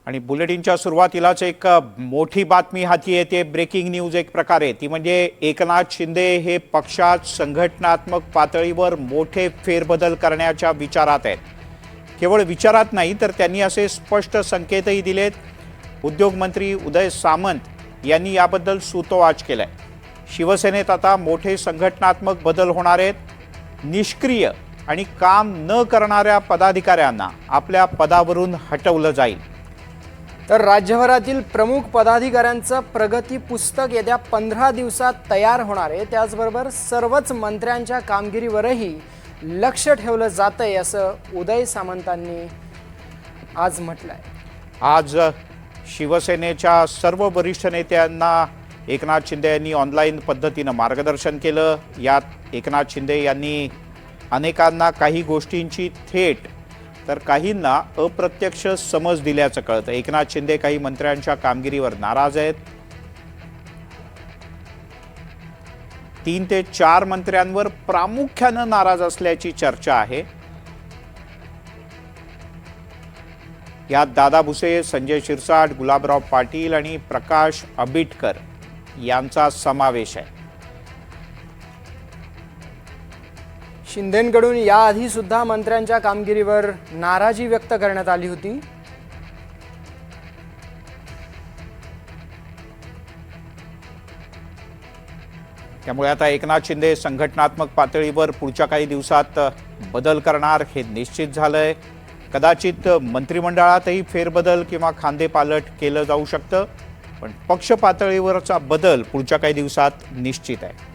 आणि बुलेटिनच्या सुरुवातीलाच एक मोठी बातमी हाती येते, ब्रेकिंग न्यूज एक प्रकारे। ती म्हणजे एकनाथ शिंदे हे पक्षात संघटनात्मक पातळीवर मोठे फेरबदल करण्याच्या विचारात आहेत। केवळ विचारात नाही तर त्यांनी असे स्पष्ट संकेतही दिलेत। उद्योग मंत्री उदय सामंत यांनी याबद्दल सूतोवाच केलाय। शिवसेनेत आता मोठे संघटनात्मक बदल होणार आहेत। निष्क्रिय आणि काम न करणाऱ्या पदाधिकाऱ्यांना आपल्या पदावरून हटवलं जाईल। तर राज्यभरातील प्रमुख पदाधिकाऱ्यांचं प्रगती पुस्तक येत्या 15 दिवसात तयार होणार आहे। त्याचबरोबर सर्वच मंत्र्यांच्या कामगिरीवरही लक्ष ठेवलं जातंय असं उदय सामंतांनी आज म्हटलंय। आज शिवसेनेच्या सर्व वरिष्ठ नेत्यांना एकनाथ शिंदे यांनी ऑनलाईन पद्धतीने मार्गदर्शन केलं। यात एकनाथ शिंदे यांनी अनेकांना काही गोष्टींची थेट तर काहींना अप्रत्यक्ष समज दिल्याचं कळतं। एकनाथ शिंदे काही मंत्र्यांच्या कामगिरीवर नाराज आहेत। 3 ते 4 मंत्र्यांवर प्रामुख्याने नाराज असल्याची चर्चा आहे। यात दादा भुसे, संजय शिरसाट, गुलाबराव पाटील आणि प्रकाश आंबेडकर यांचा समावेश आहे। शिंदेंकडून याआधी सुद्धा मंत्र्यांच्या कामगिरीवर नाराजी व्यक्त करण्यात आली होती। त्यामुळे आता एकनाथ शिंदे संघटनात्मक पातळीवर पुढच्या काही दिवसात बदल करणार हे निश्चित झालंय। कदाचित मंत्रिमंडळातही फेरबदल किंवा खांदेपालट केलं जाऊ शकतं, पण पक्ष पातळीवरचा बदल पुढच्या काही दिवसात निश्चित आहे।